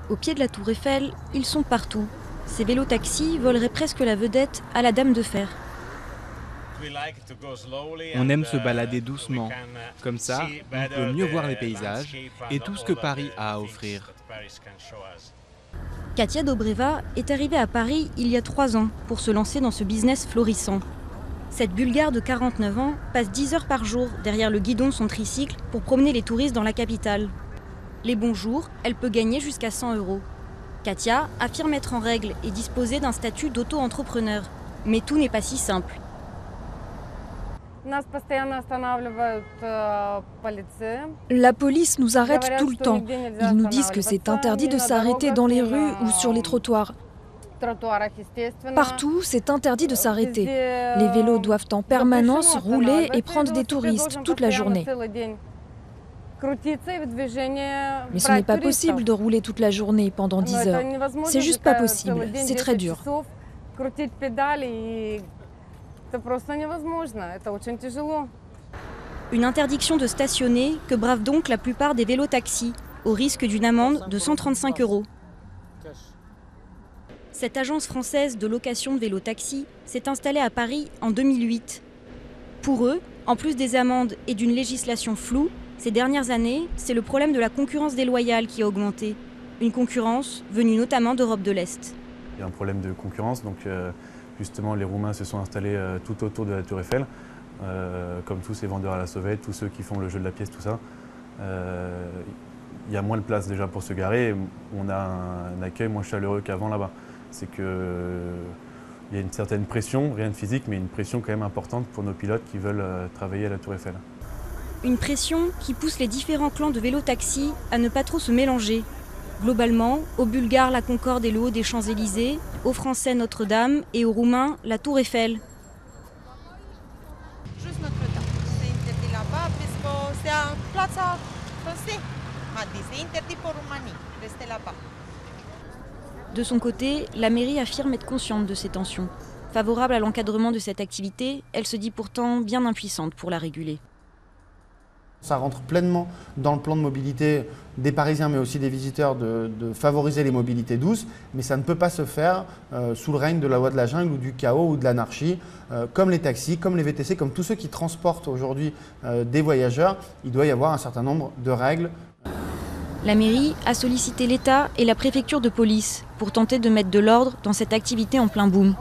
Au pied de la tour Eiffel, ils sont partout. Ces vélos-taxis voleraient presque la vedette à la Dame de Fer. On aime se balader doucement. Comme ça, on peut mieux voir les paysages et tout ce que Paris a à offrir. Katia Dobreva est arrivée à Paris il y a 3 ans pour se lancer dans ce business florissant. Cette Bulgare de 49 ans passe 10 heures par jour derrière le guidon de son tricycle pour promener les touristes dans la capitale. Les bons jours, elle peut gagner jusqu'à 100 €. Katia affirme être en règle et disposer d'un statut d'auto-entrepreneur. Mais tout n'est pas si simple. La police nous arrête tout le temps. Ils nous disent que c'est interdit de s'arrêter dans les rues ou sur les trottoirs. Partout, c'est interdit de s'arrêter. Les vélos doivent en permanence rouler et prendre des touristes toute la journée. Mais ce n'est pas possible de rouler toute la journée pendant 10 heures. C'est juste pas possible, c'est très dur. Une interdiction de stationner que bravent donc la plupart des vélos-taxis, au risque d'une amende de 135 €. Cette agence française de location de vélos-taxis s'est installée à Paris en 2008. Pour eux, en plus des amendes et d'une législation floue, ces dernières années, c'est le problème de la concurrence déloyale qui a augmenté. Une concurrence venue notamment d'Europe de l'Est. Il y a un problème de concurrence, donc justement les Roumains se sont installés tout autour de la tour Eiffel, comme tous ces vendeurs à la sauvette, tous ceux qui font le jeu de la pièce, tout ça. Il y a moins de place déjà pour se garer, on a un accueil moins chaleureux qu'avant là-bas. C'est qu'il y a une certaine pression, rien de physique, mais une pression quand même importante pour nos pilotes qui veulent travailler à la tour Eiffel. Une pression qui pousse les différents clans de vélo-taxis à ne pas trop se mélanger. Globalement, aux Bulgares, la Concorde et le haut des Champs-Élysées, aux Français, Notre-Dame et aux Roumains, la tour Eiffel. Juste Notre-Dame. C'est interdit là-bas parce que c'est un plaza français. C'est interdit pour Roumanie. Restez là-bas. De son côté, la mairie affirme être consciente de ces tensions. Favorable à l'encadrement de cette activité, elle se dit pourtant bien impuissante pour la réguler. Ça rentre pleinement dans le plan de mobilité des Parisiens, mais aussi des visiteurs, de favoriser les mobilités douces. Mais ça ne peut pas se faire sous le règne de la loi de la jungle ou du chaos ou de l'anarchie. Comme les taxis, comme les VTC, comme tous ceux qui transportent aujourd'hui des voyageurs, il doit y avoir un certain nombre de règles. La mairie a sollicité l'État et la préfecture de police pour tenter de mettre de l'ordre dans cette activité en plein boom.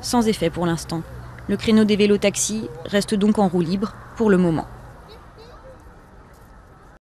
Sans effet pour l'instant. Le créneau des vélos-taxis reste donc en roue libre pour le moment.